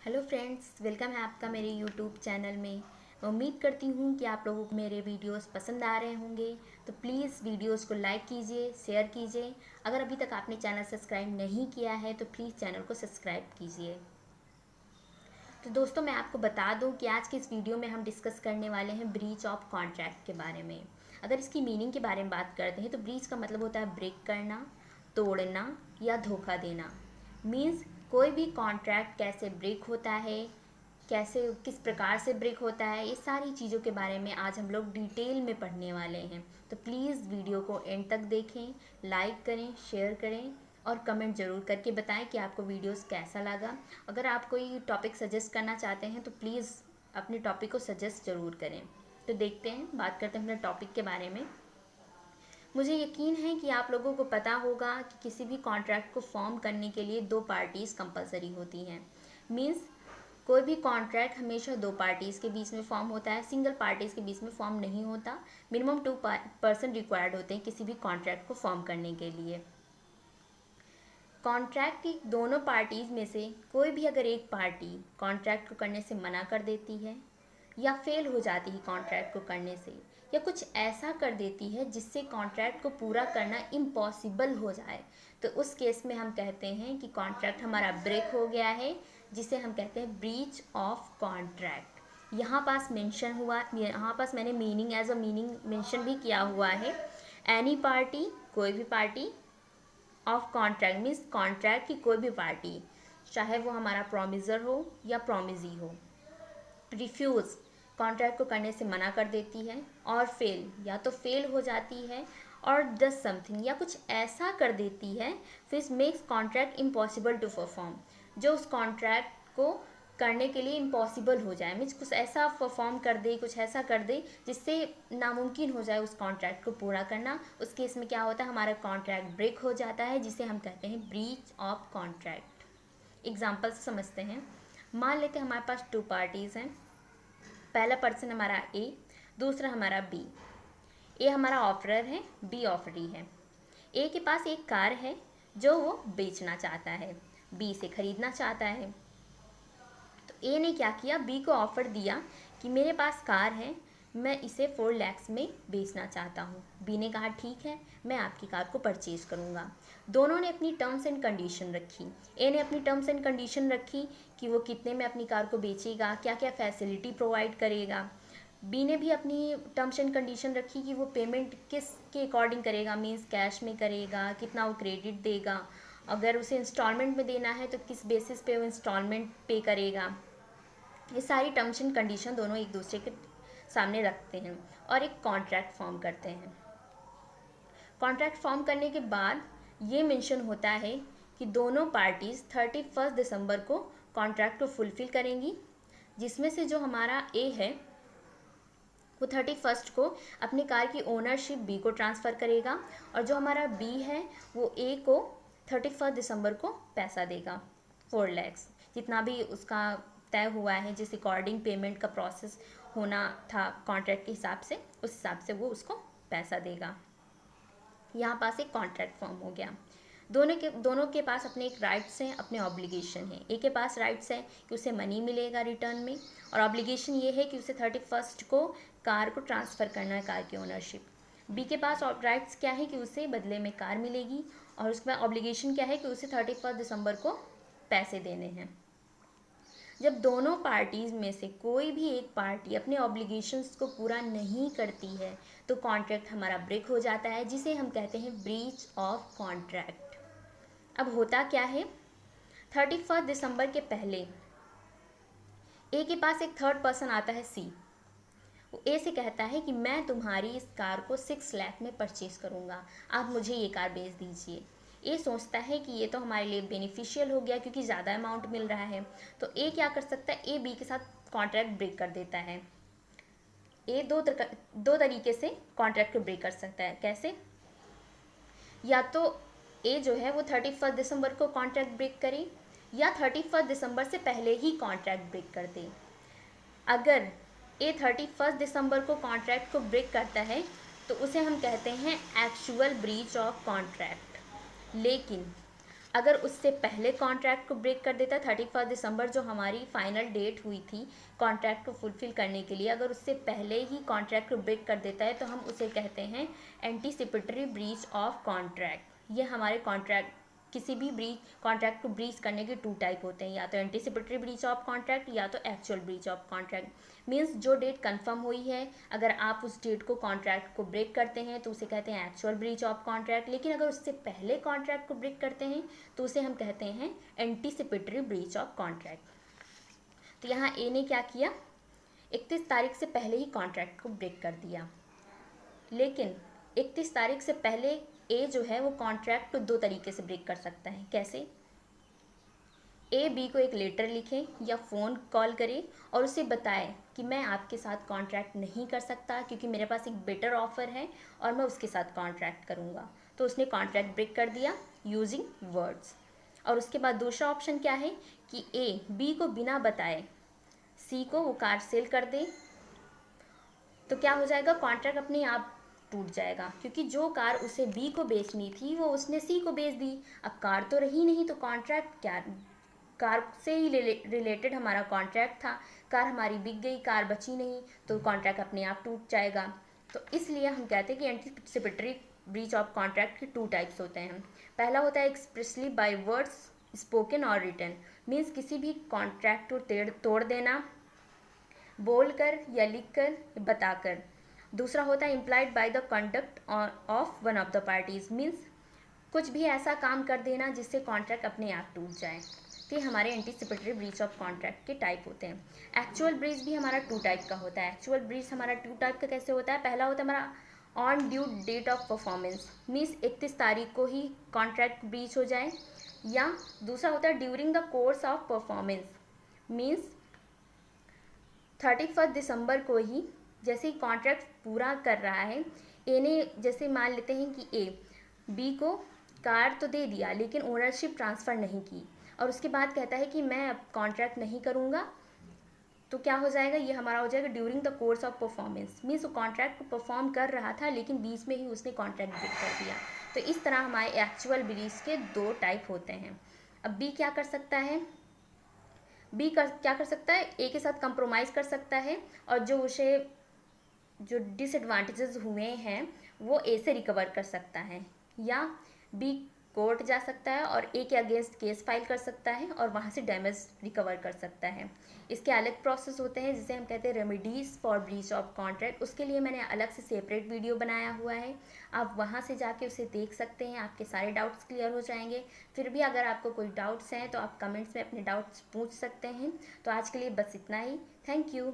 Hello friends, welcome है आपका मेरे यूट्यूब चैनल में। मैं उम्मीद करती हूँ कि आप लोगों को मेरे वीडियोस पसंद आ रहे होंगे। तो प्लीज़ वीडियोस को लाइक कीजिए, शेयर कीजिए। अगर अभी तक आपने चैनल सब्सक्राइब नहीं किया है तो प्लीज़ चैनल को सब्सक्राइब कीजिए। तो दोस्तों, मैं आपको बता दूं कि आज के इस वीडियो में हम डिस्कस करने वाले हैं ब्रीच ऑफ कॉन्ट्रैक्ट के बारे में। अगर इसकी मीनिंग के बारे में बात करते हैं तो ब्रीच का मतलब होता है ब्रेक करना, तोड़ना या धोखा देना। मीन्स कोई भी कॉन्ट्रैक्ट कैसे ब्रेक होता है, कैसे किस प्रकार से ब्रेक होता है, ये सारी चीज़ों के बारे में आज हम लोग डिटेल में पढ़ने वाले हैं। तो प्लीज़ वीडियो को एंड तक देखें, लाइक करें, शेयर करें और कमेंट ज़रूर करके बताएं कि आपको वीडियोस कैसा लगा। अगर आप कोई टॉपिक सजेस्ट करना चाहते हैं तो प्लीज़ अपने टॉपिक को सजेस्ट ज़रूर करें। तो देखते हैं, बात करते हैं अपने टॉपिक के बारे में। मुझे यकीन है कि आप लोगों को पता होगा कि किसी भी कॉन्ट्रैक्ट को फॉर्म करने के लिए दो पार्टीज़ कंपलसरी होती हैं। मीन्स कोई भी कॉन्ट्रैक्ट हमेशा दो पार्टीज़ के बीच में फॉर्म होता है, सिंगल पार्टीज़ के बीच में फॉर्म नहीं होता। मिनिमम 2 पर्सन रिक्वायर्ड होते हैं किसी भी कॉन्ट्रैक्ट को फॉर्म करने के लिए। कॉन्ट्रैक्ट की दोनों पार्टीज़ में से कोई भी अगर एक पार्टी कॉन्ट्रैक्ट को करने से मना कर देती है या फेल हो जाती है कॉन्ट्रैक्ट को करने से, या कुछ ऐसा कर देती है जिससे कॉन्ट्रैक्ट को पूरा करना इम्पॉसिबल हो जाए, तो उस केस में हम कहते हैं कि कॉन्ट्रैक्ट हमारा ब्रेक हो गया है, जिसे हम कहते हैं ब्रीच ऑफ कॉन्ट्रैक्ट। यहाँ पास मेंशन हुआ, यहाँ पास मैंने meaning as a meaning mention भी किया हुआ है। एनी पार्टी, कोई भी party, of contract means contract की कोई भी पार्टी, चाहे वो हमारा प्रोमिजर हो या प्रोमिजी हो, रिफ्यूज़ कॉन्ट्रैक्ट को करने से मना कर देती है, और फेल या तो फेल हो जाती है और डज समथिंग या कुछ ऐसा कर देती है which makes contract impossible to perform, जो उस कॉन्ट्रैक्ट को करने के लिए इम्पॉसिबल हो जाए। मीन्स कुछ ऐसा परफॉर्म कर दे, कुछ ऐसा कर दे जिससे नामुमकिन हो जाए उस कॉन्ट्रैक्ट को पूरा करना। उस केस में क्या होता है, हमारा कॉन्ट्रैक्ट ब्रेक हो जाता है, जिसे हम कहते हैं ब्रीच ऑफ कॉन्ट्रैक्ट। एग्जाम्पल से समझते हैं। मान लेते हैं हमारे पास 2 पार्टीज़ हैं। पहला पर्सन हमारा ए, दूसरा हमारा बी। ए हमारा ऑफरर है, बी ऑफरी है। ए के पास एक कार है जो वो बेचना चाहता है, बी से ख़रीदना चाहता है। तो ए ने क्या किया, बी को ऑफ़र दिया कि मेरे पास कार है, मैं इसे 4 लाख में बेचना चाहता हूँ। बी ने कहा ठीक है, मैं आपकी कार को परचेज़ करूँगा। दोनों ने अपनी टर्म्स एंड कंडीशन रखी। ए ने अपनी टर्म्स एंड कंडीशन रखी कि वो कितने में अपनी कार को बेचेगा, क्या क्या फैसिलिटी प्रोवाइड करेगा। बी ने भी अपनी टर्म्स एंड कंडीशन रखी कि वो पेमेंट किस के अकॉर्डिंग करेगा, मीन्स कैश में करेगा, कितना वो क्रेडिट देगा, अगर उसे इंस्टॉलमेंट में देना है तो किस बेसिस पे वो इंस्टॉलमेंट पे करेगा। ये सारी टर्म्स एंड कंडीशन दोनों एक दूसरे के सामने रखते हैं और एक कॉन्ट्रैक्ट फॉर्म करते हैं। कॉन्ट्रैक्ट फॉर्म करने के बाद ये मेंशन होता है कि दोनों पार्टीज़ 31 दिसंबर को कॉन्ट्रैक्ट को फुलफ़िल करेंगी, जिसमें से जो हमारा ए है वो 31 को अपनी कार की ओनरशिप बी को ट्रांसफ़र करेगा, और जो हमारा बी है वो ए को 31 दिसंबर को पैसा देगा, 4 लाख, जितना भी उसका तय हुआ है, जिस अकॉर्डिंग पेमेंट का प्रोसेस होना था कॉन्ट्रैक्ट के हिसाब से, उस हिसाब से वो उसको पैसा देगा। यहाँ पास एक कॉन्ट्रैक्ट फॉर्म हो गया। दोनों के पास अपने एक राइट्स हैं, अपने ऑब्लिगेशन हैं। ए के पास राइट्स है कि उसे मनी मिलेगा रिटर्न में, और ऑब्लिगेशन ये है कि उसे 31 को कार को ट्रांसफ़र करना है, कार की ओनरशिप। बी के पास राइट्स क्या है कि उसे बदले में कार मिलेगी, और उसके बाद ऑब्लिगेशन क्या है कि उसे 31 दिसंबर को पैसे देने हैं। जब दोनों पार्टीज़ में से कोई भी एक पार्टी अपने ऑब्लिगेशंस को पूरा नहीं करती है तो कॉन्ट्रैक्ट हमारा ब्रेक हो जाता है, जिसे हम कहते हैं ब्रीच ऑफ कॉन्ट्रैक्ट। अब होता क्या है, 31 दिसंबर के पहले ए के पास एक थर्ड पर्सन आता है सी। वो ए से कहता है कि मैं तुम्हारी इस कार को 6 लाख में परचेज़ करूँगा, आप मुझे ये कार बेच दीजिए। ए सोचता है कि ये तो हमारे लिए बेनिफिशियल हो गया क्योंकि ज़्यादा अमाउंट मिल रहा है। तो ए क्या कर सकता है, ए बी के साथ कॉन्ट्रैक्ट ब्रेक कर देता है। ए दो तरीके से कॉन्ट्रैक्ट को ब्रेक कर सकता है। कैसे, या तो ए जो है वो 31 दिसंबर को कॉन्ट्रैक्ट ब्रेक करे, या 31 दिसंबर से पहले ही कॉन्ट्रैक्ट ब्रेक कर दे। अगर ए 31 दिसंबर को कॉन्ट्रैक्ट को ब्रेक करता है तो उसे हम कहते हैं एक्चुअल ब्रीच ऑफ कॉन्ट्रैक्ट। लेकिन अगर उससे पहले कॉन्ट्रैक्ट को ब्रेक कर देता है, 31 दिसंबर जो हमारी फाइनल डेट हुई थी कॉन्ट्रैक्ट को फुलफिल करने के लिए, अगर उससे पहले ही कॉन्ट्रैक्ट को ब्रेक कर देता है तो हम उसे कहते हैं एंटीसिपेटरी ब्रीच ऑफ कॉन्ट्रैक्ट। ये हमारे कॉन्ट्रैक्ट किसी भी ब्रीच कॉन्ट्रैक्ट को ब्रीच करने के 2 टाइप होते हैं, या तो एंटीसिपेटरी ब्रीच ऑफ कॉन्ट्रैक्ट या तो actual breach of contract. Means जो डेट कंफर्म हुई है, अगर आप उस डेट को कॉन्ट्रैक्ट को ब्रेक करते हैं तो उसे कहते हैं एक्चुअल ब्रीच ऑफ कॉन्ट्रैक्ट, लेकिन अगर उससे पहले कॉन्ट्रैक्ट को ब्रेक करते हैं तो उसे हम कहते हैं एंटीसिपेटरी ब्रीच ऑफ कॉन्ट्रैक्ट। तो यहाँ ए ने क्या किया, 31 तारीख से पहले ही कॉन्ट्रैक्ट को ब्रेक कर दिया, लेकिन 31 तारीख से पहले ए जो है वो कॉन्ट्रैक्ट को 2 तरीके से ब्रेक कर सकता है। कैसे? ए बी को एक लेटर लिखे या फ़ोन कॉल करे और उसे बताए कि मैं आपके साथ कॉन्ट्रैक्ट नहीं कर सकता क्योंकि मेरे पास एक बेटर ऑफ़र है और मैं उसके साथ कॉन्ट्रैक्ट करूँगा। तो उसने कॉन्ट्रैक्ट ब्रेक कर दिया यूजिंग वर्ड्स। और उसके बाद दूसरा ऑप्शन क्या है कि ए बी को बिना बताए सी को वो कार सेल कर दे। तो क्या हो जाएगा, कॉन्ट्रैक्ट अपने आप टूट जाएगा, क्योंकि जो कार उसे बी को बेचनी थी वो उसने सी को बेच दी। अब कार तो रही नहीं, तो कॉन्ट्रैक्ट क्या, कार से ही रिलेटेड हमारा कॉन्ट्रैक्ट था, कार हमारी बिक गई, कार बची नहीं, तो कॉन्ट्रैक्ट अपने आप टूट जाएगा। तो इसलिए हम कहते हैं कि एंटीसिपेटरी ब्रीच ऑफ कॉन्ट्रैक्ट के 2 टाइप्स होते हैं। पहला होता है एक्सप्रेसली बाय वर्ड्स स्पोकन और रिटन, मीन्स किसी भी कॉन्ट्रैक्ट को तोड़ देना बोलकर या लिखकर बताकर। दूसरा होता है implied by the conduct of one of the parties, means कुछ भी ऐसा काम कर देना जिससे कॉन्ट्रैक्ट अपने आप टूट जाए। तो ये हमारे एंटीसिपेटरी ब्रीच ऑफ कॉन्ट्रैक्ट के टाइप होते हैं। एक्चुअल ब्रीच भी हमारा 2 टाइप का होता है। एक्चुअल ब्रीच हमारा 2 टाइप का कैसे होता है, पहला होता है हमारा on due date of performance, means 31 तारीख को ही कॉन्ट्रैक्ट ब्रीच हो जाए, या दूसरा होता है during the course of performance, means 31 दिसंबर को ही जैसे ही कॉन्ट्रैक्ट पूरा कर रहा है, ए ने जैसे मान लेते हैं कि ए बी को कार तो दे दिया लेकिन ओनरशिप ट्रांसफ़र नहीं की, और उसके बाद कहता है कि मैं अब कॉन्ट्रैक्ट नहीं करूँगा, तो क्या हो जाएगा, ये हमारा हो जाएगा during the course of performance, means वो कॉन्ट्रैक्ट को परफॉर्म कर रहा था लेकिन बीच में ही उसने कॉन्ट्रैक्ट ब्रेक कर दिया। तो इस तरह हमारे एक्चुअल ब्रीच के 2 टाइप होते हैं। अब बी क्या कर सकता है, क्या कर सकता है, ए के साथ कंप्रोमाइज़ कर सकता है और जो डिसएडवांटेजेस हुए हैं वो ए से रिकवर कर सकता है, या बी कोर्ट जा सकता है और ए के अगेंस्ट केस फाइल कर सकता है और वहाँ से डैमेज रिकवर कर सकता है। इसके अलग प्रोसेस होते हैं जिसे हम कहते हैं remedies for breach of contract. उसके लिए मैंने अलग से सेपरेट वीडियो बनाया हुआ है, आप वहाँ से जाके उसे देख सकते हैं, आपके सारे डाउट्स क्लियर हो जाएंगे। फिर भी अगर आपको कोई डाउट्स हैं तो आप कमेंट्स में अपने डाउट्स पूछ सकते हैं। तो आज के लिए बस इतना ही, थैंक यू।